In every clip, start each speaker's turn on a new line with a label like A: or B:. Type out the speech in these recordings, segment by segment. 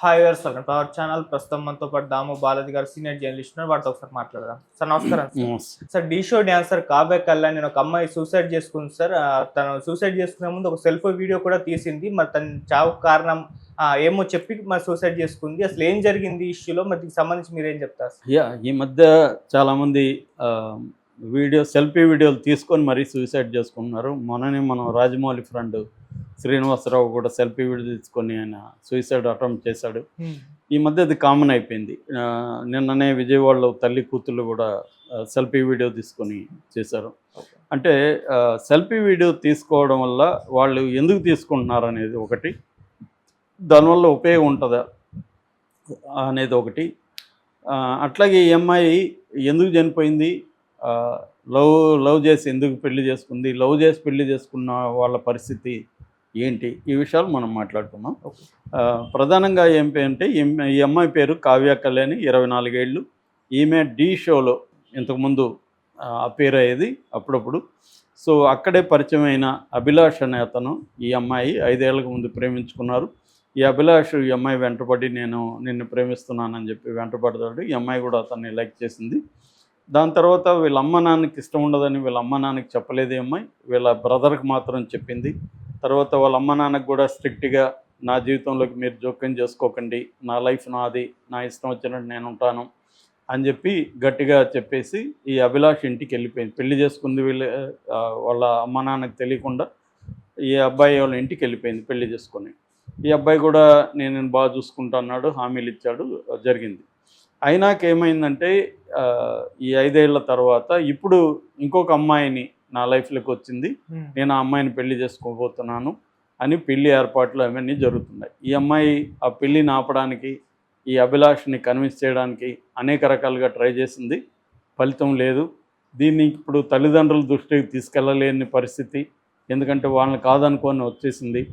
A: Hi గారు, welcome to our channel. ప్రస్తుతం మనతో పాటు దాము బాలాజీ గారు సీనియర్ జర్నలిస్ట్ ఉన్నారు. వాటితో ఒకసారి మాట్లాడదాం. సార్ నమస్కారం. సార్ ఢీ షో డాన్సర్ కావ్య కళ్యాణ్ నేను ఒక అమ్మాయి సూసైడ్ చేసుకుంది సార్. తను సూసైడ్ చేసుకునే ముందు ఒక సెల్ఫీ వీడియో కూడా తీసింది. మరి తన చావుకు కారణం ఏమో చెప్పి మరి సూసైడ్ చేసుకుంది. అసలు ఏం జరిగింది ఈ ఇష్యూలో? మరి దీనికి సంబంధించి మీరేం చెప్తారు?
B: ఈ మధ్య చాలామంది సెల్ఫీ వీడియోలు తీసుకొని మరీ సూసైడ్ చేసుకుంటున్నారు. మొన్ననే మనం రాజమౌళి ఫ్రెండ్ శ్రీనివాసరావు కూడా సెల్ఫీ వీడియో తీసుకొని ఆయన సూసైడ్ అటెంప్ట్ చేశాడు. ఈ మధ్య అది కామన్ అయిపోయింది. నిన్ననే విజయవాడలో తల్లి కూతుళ్ళు కూడా సెల్ఫీ వీడియో తీసుకొని చేశారు. అంటే సెల్ఫీ వీడియో తీసుకోవడం వల్ల వాళ్ళు ఎందుకు తీసుకుంటున్నారు అనేది ఒకటి, దానివల్ల ఉపయోగం ఉంటుందా అనేది ఒకటి, అట్లాగే ఈ అమ్మాయి ఎందుకు చనిపోయింది, లవ్ చేసి ఎందుకు పెళ్లి చేసుకుంది, లవ్ చేసి పెళ్లి చేసుకున్న వాళ్ళ పరిస్థితి ఏంటి, ఈ విషయాలు మనం మాట్లాడుకున్నాం. ప్రధానంగా ఏంటి అంటే ఈ అమ్మాయి పేరు కావ్య కళ్యాణి, 24 ఏళ్ళు. ఈమె ఢీ షోలో ఇంతకుముందు అపేర్ అయ్యేది అప్పుడప్పుడు. సో అక్కడే పరిచయం అయిన అభిలాష్ అనే అతను ఈ అమ్మాయి 5 ఏళ్ళకు ముందు ప్రేమించుకున్నారు. ఈ అభిలాష్ ఈ అమ్మాయి వెంటపడి నేను నిన్ను ప్రేమిస్తున్నానని చెప్పి వెంటపడతాడు. ఈ అమ్మాయి కూడా అతన్ని లైక్ చేసింది. దాని తర్వాత వీళ్ళ అమ్మ నాన్నకి ఇష్టం ఉండదని వీళ్ళ అమ్మ నాన్నకి చెప్పలేదు ఈ అమ్మాయి, వీళ్ళ బ్రదర్కి మాత్రం చెప్పింది. తర్వాత వాళ్ళ అమ్మ నాన్నకు కూడా స్ట్రిక్ట్గా నా జీవితంలోకి మీరు జోక్యం చేసుకోకండి, నా లైఫ్ నాది, నా ఇష్టం వచ్చినట్టు నేను ఉంటాను అని చెప్పి గట్టిగా చెప్పేసి ఈ అభిలాష్ ఇంటికి వెళ్ళిపోయింది. పెళ్లి చేసుకుంది వాళ్ళ అమ్మ నాన్నకి తెలియకుండా ఈ అబ్బాయి వాళ్ళ ఇంటికి వెళ్ళిపోయింది పెళ్లి చేసుకొని. ఈ అబ్బాయి కూడా నేను బాగా చూసుకుంటా అన్నాడు, హామీలు ఇచ్చాడు, జరిగింది. అయినాక ఏమైందంటే ఈ 5 ఏళ్ల తర్వాత ఇప్పుడు ఇంకొక అమ్మాయిని నా లైఫ్లోకి వచ్చింది, నేను ఆ అమ్మాయిని పెళ్లి చేసుకోబోతున్నాను అని పెళ్లి ఏర్పాట్లు అవన్నీ జరుగుతున్నాయి. ఈ అమ్మాయి ఆ పెళ్ళిని ఆపడానికి, ఈ అభిలాష్ని కన్విన్స్ చేయడానికి అనేక రకాలుగా ట్రై చేసింది, ఫలితం లేదు. దీన్ని ఇప్పుడు తల్లిదండ్రుల దృష్టికి తీసుకెళ్ళలేని పరిస్థితి, ఎందుకంటే వాళ్ళని కాదనుకొని వచ్చేసింది.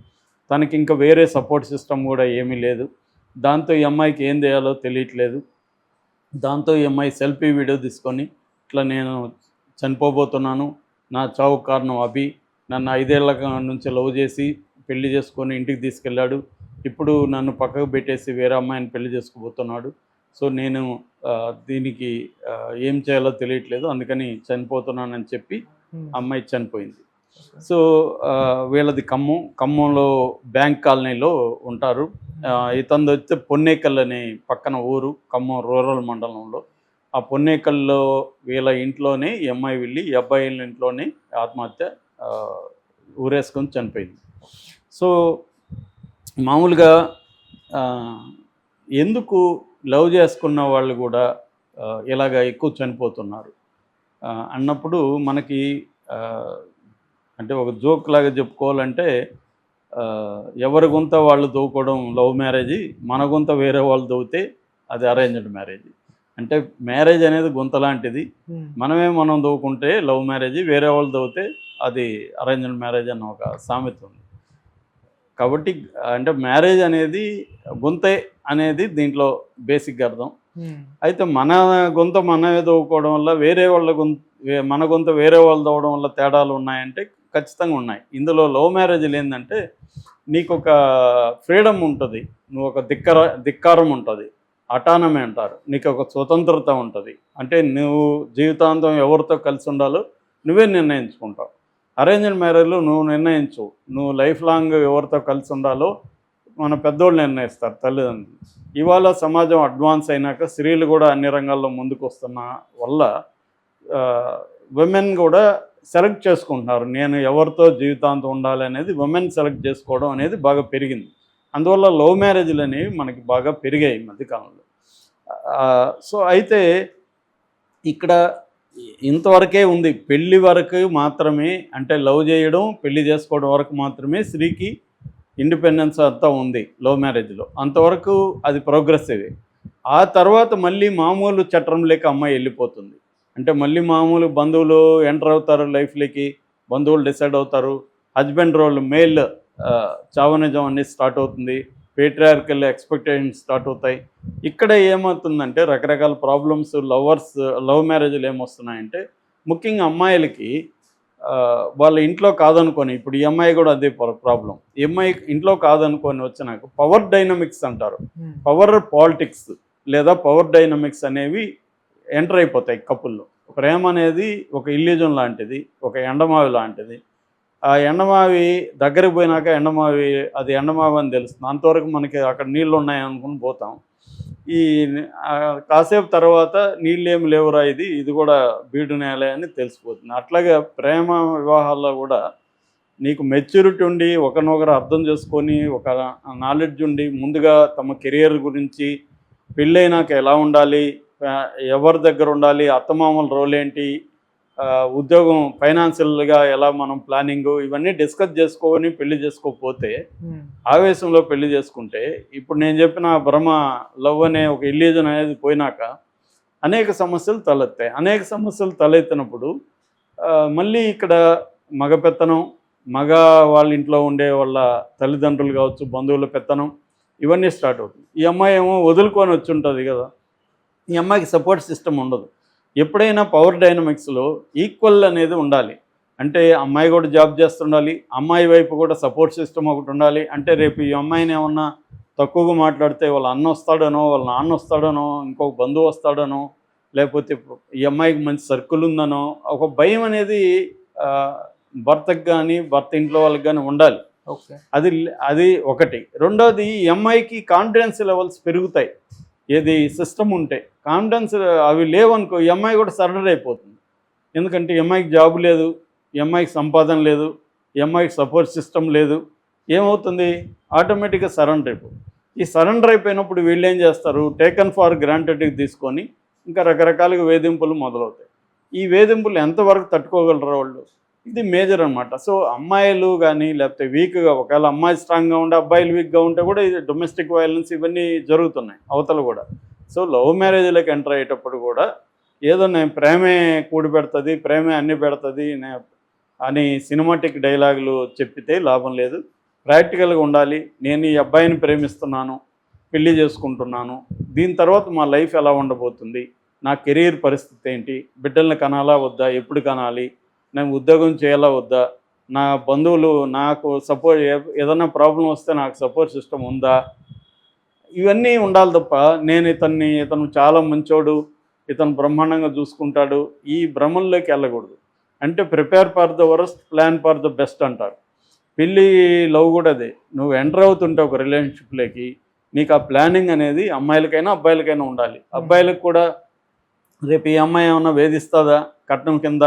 B: తనకి ఇంకా వేరే సపోర్ట్ సిస్టమ్ కూడా ఏమీ లేదు. దాంతో ఈ అమ్మాయికి ఏం చేయాలో తెలియట్లేదు. దాంతో ఈ అమ్మాయి సెల్ఫీ వీడియో తీసుకొని ఇట్లా నేను చనిపోబోతున్నాను, నా చావు కారణం అభి, నన్ను 5 ఏళ్ల నుంచి లవ్ చేసి పెళ్లి చేసుకొని ఇంటికి తీసుకెళ్ళాడు, ఇప్పుడు నన్ను పక్కకు పెట్టేసి వేరే అమ్మాయిని పెళ్లి చేసుకోబోతున్నాడు. సో నేను దీనికి ఏం చేయాలో తెలియట్లేదు, అందుకని చనిపోతున్నానని చెప్పి అమ్మాయి చనిపోయింది. సో వీళ్ళది ఖమ్మంలో బ్యాంక్ కాలనీలో ఉంటారు. ఇతను వచ్చి పొన్నేకల్ అనే పక్కన ఊరు, ఖమ్మం రూరల్ మండలంలో. ఆ పొన్నేకల్లో వీళ్ళ ఇంట్లోనే ఈ అమ్మాయి వెళ్ళి ఈ అబ్బాయి ఇంట్లోనే ఆత్మహత్య ఊరేసుకొని చనిపోయింది. సో మామూలుగా ఎందుకు లవ్ చేసుకున్న వాళ్ళు కూడా ఇలాగ ఎక్కువ చనిపోతున్నారు అన్నప్పుడు మనకి అంటే ఒక జోక్ లాగా చెప్పుకోవాలంటే, ఎవరి గుంత వాళ్ళు దవ్వుకోవడం లవ్ మ్యారేజీ, మన గుంత వేరే వాళ్ళు దవ్వుతే అది అరేంజ్డ్ మ్యారేజీ. అంటే మ్యారేజ్ అనేది గుంత లాంటిది, మనం దవ్వుకుంటే లవ్ మ్యారేజీ, వేరే వాళ్ళు దవ్వుతే అది అరేంజ్డ్ మ్యారేజ్ అన్న ఒక సామెత ఉంది. కాబట్టి అంటే మ్యారేజ్ అనేది గుంతే అనేది దీంట్లో బేసిక్గా అర్థం. అయితే మన గుంత మనమే దవ్వుకోవడం వల్ల వేరే వాళ్ళ మన గుంత వేరే వాళ్ళు దవ్వడం వల్ల తేడాలు ఉన్నాయంటే ఖచ్చితంగా ఉన్నాయి. ఇందులో లవ్ మ్యారేజ్లు ఏంటంటే నీకు ఒక ఫ్రీడమ్ ఉంటుంది, నువ్వు ఒక ధిక్కారం ఉంటుంది, అటానమీ అంటారు, నీకు ఒక స్వతంత్రత ఉంటుంది. అంటే నువ్వు జీవితాంతం ఎవరితో కలిసి ఉండాలో నువ్వే నిర్ణయించుకుంటావు. అరేంజ్డ్ మ్యారేజ్లో నువ్వు నిర్ణయించు, నువ్వు లైఫ్ లాంగ్ ఎవరితో కలిసి ఉండాలో మన పెద్దోళ్ళు నిర్ణయిస్తారు, తల్లిదండ్రులు. ఇవాళ సమాజం అడ్వాన్స్ అయినాక స్త్రీలు కూడా అన్ని రంగాల్లో ముందుకు వస్తున్న వల్ల విమెన్ కూడా సెలెక్ట్ చేసుకుంటున్నారు, నేను ఎవరితో జీవితాంతం ఉండాలి అనేది విమెన్ సెలెక్ట్ చేసుకోవడం అనేది బాగా పెరిగింది. అందువల్ల లవ్ మ్యారేజ్లు అనేవి మనకి బాగా పెరిగాయి ఈ మధ్యకాలంలో. సో అయితే ఇక్కడ ఇంతవరకే ఉంది, పెళ్ళి వరకు మాత్రమే, అంటే లవ్ చేయడం పెళ్లి చేసుకోవడం వరకు మాత్రమే స్త్రీకి ఇండిపెండెన్స్ అంతా ఉంది లవ్ మ్యారేజ్లో, అంతవరకు అది ప్రోగ్రెసివ్. ఆ తర్వాత మళ్ళీ మామూలు చట్టం లేక అమ్మాయి వెళ్ళిపోతుంది. అంటే మళ్ళీ మామూలు బంధువులు ఎంటర్ అవుతారు లైఫ్లోకి, బంధువులు డిసైడ్ అవుతారు, హస్బెండ్ రోల్ మేల్ చావనిజం అనేది స్టార్ట్ అవుతుంది, పేట్రియార్కల్ ఎక్స్పెక్టేషన్స్ స్టార్ట్ అవుతాయి. ఇక్కడ ఏమవుతుందంటే రకరకాల ప్రాబ్లమ్స్ లవ్ మ్యారేజ్లు ఏమొస్తున్నాయంటే ముఖ్యంగా అమ్మాయిలకి వాళ్ళ ఇంట్లో కాదనుకొని, ఇప్పుడు ఈ అమ్మాయి కూడా అదే ప్రాబ్లం. ఈ అమ్మాయి ఇంట్లో కాదనుకొని వచ్చినాక పవర్ డైనమిక్స్ అంటారు, పవర్ పాలిటిక్స్ లేదా పవర్ డైనమిక్స్ అనేవి ఎంటర్ అయిపోతాయి కపుల్లో. ప్రేమ అనేది ఒక ఇల్యూజన్ లాంటిది, ఒక ఎండమావి లాంటిది. ఆ ఎండమావి దగ్గరికి పోయినాక ఎండమావి అది ఎండమావి అని తెలుస్తుంది. అంతవరకు మనకి అక్కడ నీళ్ళు ఉన్నాయి అనుకుని పోతాం. ఈ కాసేపు తర్వాత నీళ్ళేమి లేవురా, ఇది కూడా బీడు నేలే అని తెలిసిపోతుంది. అట్లాగే ప్రేమ వివాహాల్లో కూడా నీకు మెచ్యూరిటీ ఉండి ఒకరినొకరు అర్థం చేసుకొని ఒక నాలెడ్జ్ ఉండి ముందుగా తమ కెరియర్ గురించి పెళ్ళైనాక ఎలా ఉండాలి, ఎవరి దగ్గర ఉండాలి, అత్తమామల రోల్ ఏంటి, ఉద్యోగం ఫైనాన్షియల్గా ఎలా మనం ప్లానింగ్ ఇవన్నీ డిస్కస్ చేసుకొని పెళ్లి చేసుకోకపోతే ఆవేశంలో పెళ్లి చేసుకుంటే ఇప్పుడు నేను చెప్పిన భ్రమ లవ్ అనే ఒక ఇల్యూజన్ అనేది పోయినాక అనేక సమస్యలు తలెత్తాయి. అనేక సమస్యలు తలెత్తినప్పుడు మళ్ళీ ఇక్కడ మగ పెత్తనం, మగ వాళ్ళ ఇంట్లో ఉండే వాళ్ళ తల్లిదండ్రులు కావచ్చు, బంధువుల పెత్తనం ఇవన్నీ స్టార్ట్ అవుతుంది. ఈ అమ్మాయి ఏమో వదులుకొని వచ్చి ఉంటుంది కదా, ఈ అమ్మాయికి సపోర్ట్ సిస్టమ్ ఉండదు. ఎప్పుడైనా పవర్ డైనమిక్స్లో ఈక్వల్ అనేది ఉండాలి. అంటే అమ్మాయి కూడా జాబ్ చేస్తుండాలి, అమ్మాయి వైపు కూడా సపోర్ట్ సిస్టమ్ ఒకటి ఉండాలి. అంటే రేపు ఈ అమ్మాయిని ఏమన్నా తక్కువగా మాట్లాడితే వాళ్ళ అన్న వస్తాడనో, వాళ్ళ నాన్న వస్తాడనో, ఇంకొక బంధువు వస్తాడనో, లేకపోతే ఈ అమ్మాయికి మంచి సర్కిల్ ఉందనో ఒక భయం అనేది భర్తకు కానీ భర్త ఇంట్లో వాళ్ళకి కానీ ఉండాలి. అది ఒకటి. రెండోది ఈ అమ్మాయికి కాన్ఫిడెన్స్ లెవెల్స్ పెరుగుతాయి. ఏది సిస్టమ్ ఉంటే కాన్ఫిడెన్స్ అవి లేవనుకో ఈ అమ్మాయి కూడా సరెండర్ అయిపోతుంది. ఎందుకంటే ఈ అమ్మాయికి జాబ్ లేదు, ఈ అమ్మాయికి సంపాదన లేదు, ఈ అమ్మాయికి సపోర్ట్ సిస్టమ్ లేదు. ఏమవుతుంది, ఆటోమేటిక్గా సరెండర్ అయిపోతుంది. ఈ సరెండర్ అయిపోయినప్పుడు వీళ్ళు ఏం చేస్తారు, టేకన్ ఫార్ గ్రాంటెడ్కి తీసుకొని ఇంకా రకరకాలుగా వేధింపులు మొదలవుతాయి. ఈ వేధింపులు ఎంతవరకు తట్టుకోగలరు వాళ్ళు, ఇది మేజర్ అనమాట. సో అమ్మాయిలు కానీ లేకపోతే వీక్గా, ఒకవేళ అమ్మాయి స్ట్రాంగ్గా ఉంటే అబ్బాయిలు వీక్గా ఉంటే కూడా ఇది డొమెస్టిక్ వైలెన్స్ ఇవన్నీ జరుగుతున్నాయి అవతల కూడా. సో లవ్ మ్యారేజ్లకు ఎంటర్ అయ్యేటప్పుడు కూడా ఏదో నేను ప్రేమే కూడి పెడుతుంది, ప్రేమే అన్ని పెడుతుంది అని సినిమాటిక్ డైలాగులు చెప్పితే లాభం లేదు. ప్రాక్టికల్గా ఉండాలి. నేను ఈ అబ్బాయిని ప్రేమిస్తున్నాను, పెళ్లి చేసుకుంటున్నాను, దీని తర్వాత మా లైఫ్ ఎలా ఉండబోతుంది, నా కెరీర్ పరిస్థితి ఏంటి, బిడ్డల్ని కనాలా వద్దా, ఎప్పుడు కనాలి, నేను ఉద్యోగం చేయాలా వద్దా, నా బంధువులు నాకు సపోర్ట్, ఏదైనా ప్రాబ్లం వస్తే నాకు సపోర్ట్ సిస్టమ్ ఉందా, ఇవన్నీ ఉండాలి తప్ప నేను ఇతను చాలా మంచోడు, ఇతను బ్రహ్మాండంగా చూసుకుంటాడు, ఈ భ్రమంలోకి వెళ్ళకూడదు. అంటే prepare for the worst, plan for the best అంటారు. పెళ్ళి లవ్ కూడా అదే. నువ్వు ఎంటర్ అవుతుంటే ఒక రిలేషన్షిప్లోకి నీకు ఆ ప్లానింగ్ అనేది అమ్మాయిలకైనా అబ్బాయిలకైనా ఉండాలి. అబ్బాయిలకు కూడా రేపు ఈ అమ్మాయి ఏమన్నా వేధిస్తుందా, కట్నం కింద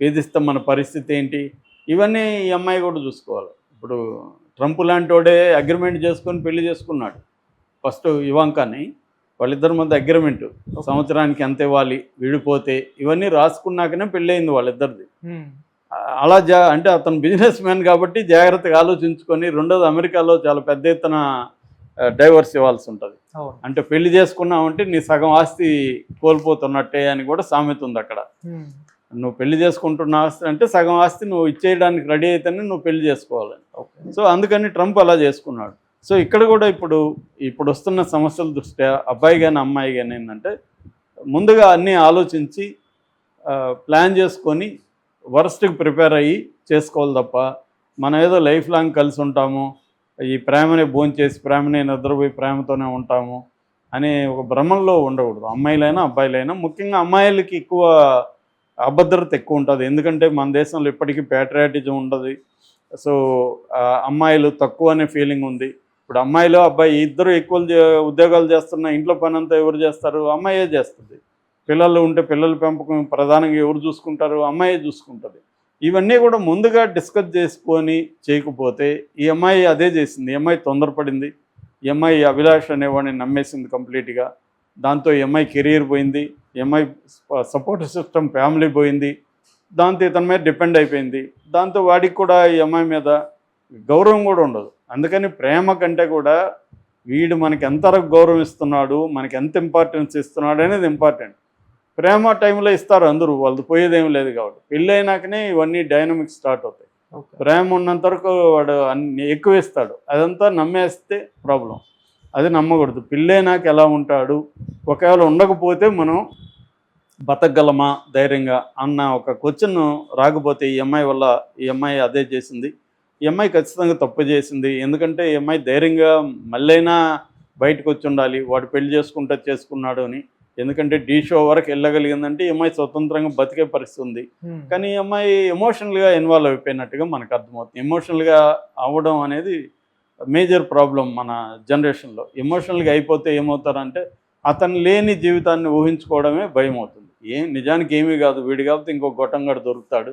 B: వేధిస్తే మన పరిస్థితి ఏంటి, ఇవన్నీ ఈ అమ్మాయి కూడా చూసుకోవాలి. ఇప్పుడు ట్రంప్ లాంటి వాడే అగ్రిమెంట్ చేసుకొని పెళ్లి చేసుకున్నాడు. ఫస్ట్ ఇవాంకాని వాళ్ళిద్దరి మధ్య అగ్రిమెంట్, సంవత్సరానికి ఎంత ఇవ్వాలి, విడిపోతే ఇవన్నీ రాసుకున్నాకనే పెళ్ళయింది వాళ్ళిద్దరిది. అలా అంటే అతను బిజినెస్ మ్యాన్ కాబట్టి జాగ్రత్తగా ఆలోచించుకొని. రెండోది అమెరికాలో చాలా పెద్ద ఎత్తున డైవర్స్ ఇవ్వాల్సి ఉంటుంది. అంటే పెళ్లి చేసుకున్నావంటే నీ సగం ఆస్తి కోల్పోతున్నట్టే అని కూడా సామెత ఉంది అక్కడ. నువ్వు పెళ్లి చేసుకుంటున్న ఆస్తి అంటే సగం ఆస్తి నువ్వు ఇచ్చేయడానికి రెడీ అయితేనే నువ్వు పెళ్లి చేసుకోవాలని. సో అందుకని ట్రంప్ అలా చేసుకున్నాడు. సో ఇక్కడ కూడా ఇప్పుడు వస్తున్న సమస్యల దృష్ట్యా అబ్బాయి కానీ అమ్మాయి కానీ ఏంటంటే ముందుగా అన్నీ ఆలోచించి ప్లాన్ చేసుకొని వరస్ట్కి ప్రిపేర్ అయ్యి చేసుకోవాలి తప్ప మనం ఏదో లైఫ్ లాంగ్ కలిసి ఉంటాము, ఈ ప్రేమనే భోంచేసి ప్రేమనే నిద్రపోయి ప్రేమతోనే ఉంటాము అనే ఒక భ్రమంలో ఉండకూడదు. అమ్మాయిలైనా అబ్బాయిలైనా, ముఖ్యంగా అమ్మాయిలకి ఎక్కువ అభద్రత ఎక్కువ ఉంటుంది. ఎందుకంటే మన దేశంలో ఇప్పటికీ ప్యాట్రియాటిజం ఉండదు. సో అమ్మాయిలు తక్కువ అనే ఫీలింగ్ ఉంది. ఇప్పుడు అమ్మాయిలు అబ్బాయి ఇద్దరు ఈక్వల్ ఉద్యోగాలు చేస్తున్న ఇంట్లో పని అంతా ఎవరు చేస్తారు, అమ్మాయే చేస్తుంది. పిల్లలు ఉంటే పిల్లల పెంపకం ప్రధానంగా ఎవరు చూసుకుంటారు, అమ్మాయే చూసుకుంటుంది. ఇవన్నీ కూడా ముందుగా డిస్కస్ చేసుకొని చేయకపోతే ఈ అమ్మాయి అదే చేసింది. ఈ అమ్మాయి తొందరపడింది, ఈ అమ్మాయి అభిలాష్ అనేవాడిని నమ్మేసింది కంప్లీట్గా. దాంతో ఈ అమ్మాయి కెరీర్ పోయింది, ఈ అమ్మాయి సపోర్ట్ సిస్టమ్ ఫ్యామిలీ పోయింది, దాంతో ఇతని మీద డిపెండ్ అయిపోయింది. దాంతో వాడికి కూడా ఈ అమ్మాయి మీద గౌరవం కూడా ఉండదు. అందుకని ప్రేమ కంటే కూడా వీడు మనకి ఎంతవరకు గౌరవం ఇస్తున్నాడు, మనకి ఎంత ఇంపార్టెన్స్ ఇస్తున్నాడు అనేది ఇంపార్టెంట్. ప్రేమ టైంలో ఇస్తారు అందరూ, వాళ్ళది పోయేదేం లేదు. కాబట్టి పెళ్ళి అయినాకనే ఇవన్నీ డైనమిక్స్ స్టార్ట్ అవుతాయి. ప్రేమ ఉన్నంత వరకు వాడు అన్ని ఎక్కువ ఇస్తాడు, అదంతా నమ్మేస్తే ప్రాబ్లం. అది నమ్మకూడదు. పెళ్ళైనాక ఎలా ఉంటాడు, ఒకవేళ ఉండకపోతే మనం బతకగలమా ధైర్యంగా అన్న ఒక క్వశ్చన్ రాకపోతే ఈ అమ్మాయి వల్ల ఈ అమ్మాయి అదే చేసింది. ఈ అమ్మాయి ఖచ్చితంగా తప్పు చేసింది. ఎందుకంటే ఈ అమ్మాయి ధైర్యంగా మళ్ళైనా బయటకు వచ్చి ఉండాలి, వాడు పెళ్లి చేసుకున్నాడు అని. ఎందుకంటే డీ షో వరకు వెళ్ళగలిగిందంటే ఈ అమ్మాయి స్వతంత్రంగా బతికే పరిస్థితి ఉంది. కానీ ఈ అమ్మాయి ఎమోషనల్గా ఇన్వాల్వ్ అయిపోయినట్టుగా మనకు అర్థమవుతుంది. ఎమోషనల్గా అవ్వడం అనేది మేజర్ ప్రాబ్లం మన జనరేషన్లో. ఎమోషనల్గా అయిపోతే ఏమవుతారంటే అతను లేని జీవితాన్ని ఊహించుకోవడమే భయం అవుతుంది. నిజానికి ఏమీ కాదు, వీడి కాకపోతే ఇంకో గొట్టంగాడు దొరుకుతాడు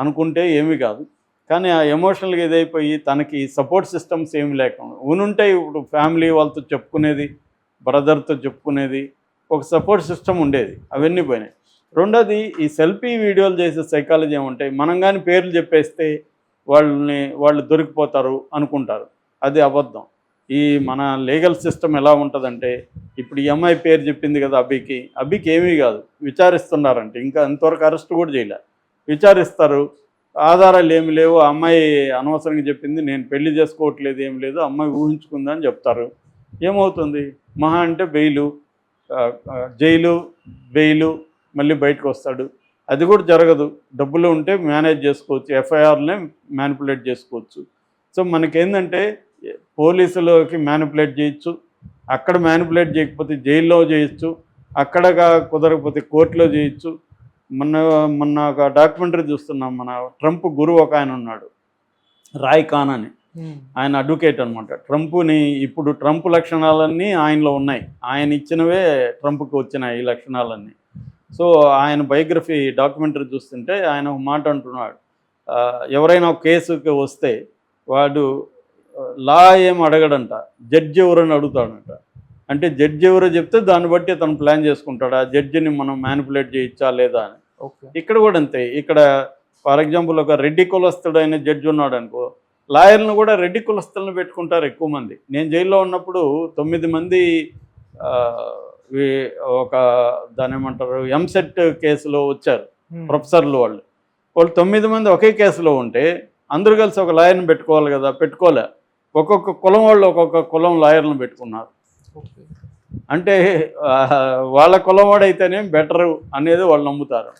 B: అనుకుంటే ఏమీ కాదు. కానీ ఆ ఎమోషనల్గా ఇదైపోయి తనకి సపోర్ట్ సిస్టమ్స్ ఏమి లేకుండా ఉనుంటే ఇప్పుడు ఫ్యామిలీ వాళ్ళతో చెప్పుకునేది, బ్రదర్తో చెప్పుకునేది, ఒక సపోర్ట్ సిస్టమ్ ఉండేది. అవన్నీ పోయినాయి. రెండోది ఈ సెల్ఫీ వీడియోలు చేసే సైకాలజీ ఏమంటాయి, మనం కానీ పేర్లు చెప్పేస్తే వాళ్ళు దొరికిపోతారు అనుకుంటారు. అది అబద్ధం. ఈ మన లీగల్ సిస్టమ్ ఎలా ఉంటుందంటే, ఇప్పుడు ఈ అమ్మాయి పేరు చెప్పింది కదా అభికి ఏమీ కాదు, విచారిస్తున్నారంటే ఇంకా ఇంతవరకు అరెస్ట్ కూడా చేయలే. విచారిస్తారు, ఆధారాలు ఏమి లేవు, ఆ అమ్మాయి అనవసరంగా చెప్పింది, నేను పెళ్లి చేసుకోవట్లేదు, ఏం లేదు, అమ్మాయి ఊహించుకుందని చెప్తారు. ఏమవుతుంది, మహా అంటే జైలు బెయిలు, మళ్ళీ బయటకు వస్తాడు. అది కూడా జరగదు. డబ్బులు ఉంటే మేనేజ్ చేసుకోవచ్చు, ఎఫ్ఐఆర్నే మ్యానిపులేట్ చేసుకోవచ్చు. సో మనకేంటంటే పోలీసులకి మ్యానిపులేట్ చేయొచ్చు, అక్కడ మ్యానిపులేట్ చేయకపోతే జైల్లో చేయొచ్చు, అక్కడ కుదరకపోతే కోర్టులో చేయొచ్చు. మొన్న ఒక డాక్యుమెంటరీ చూస్తున్నాం, మన ట్రంప్ గురువు ఒక ఆయన ఉన్నాడు, రాయ్ ఖాన్ అని. ఆయన అడ్వకేట్ అనమాట. ఇప్పుడు ట్రంప్ లక్షణాలన్నీ ఆయనలో ఉన్నాయి. ఆయన ఇచ్చినవే ట్రంప్కి వచ్చినాయి ఈ లక్షణాలన్నీ. సో ఆయన బయోగ్రఫీ డాక్యుమెంటరీ చూస్తుంటే ఆయన ఒక మాట అంటున్నాడు, ఎవరైనా ఒక కేసుకి వస్తే వాడు లా ఏం అడగడంట, జడ్జి ఎవరని అడుగుతాడంట. అంటే జడ్జి ఎవరో చెప్తే దాన్ని బట్టి అతను ప్లాన్ చేసుకుంటాడు, ఆ జడ్జిని మనం మ్యానిపులేట్ చేయొచ్చా లేదా అని. ఇక్కడ కూడా అంతే. ఇక్కడ ఫర్ ఎగ్జాంపుల్ ఒక రెడ్డి కులస్తుడు అయిన జడ్జి ఉన్నాడు అనుకో, లాయర్లను కూడా రెడ్డి కులస్తులను పెట్టుకుంటారు ఎక్కువ మంది. నేను జైల్లో ఉన్నప్పుడు 9 మంది దాని ఏమంటారు ఎంసెట్ కేసులో వచ్చారు ప్రొఫెసర్లు. వాళ్ళు 9 మంది ఒకే కేసులో ఉంటే అందరూ కలిసి ఒక లాయర్ని పెట్టుకోవాలి కదా, పెట్టుకోలే. ఒక్కొక్క కులం వాళ్ళు ఒక్కొక్క కులం లాయర్లను పెట్టుకున్నారు. అంటే వాళ్ళ కులం వాడైతేనే బెటరు అనేది వాళ్ళు నమ్ముతారు.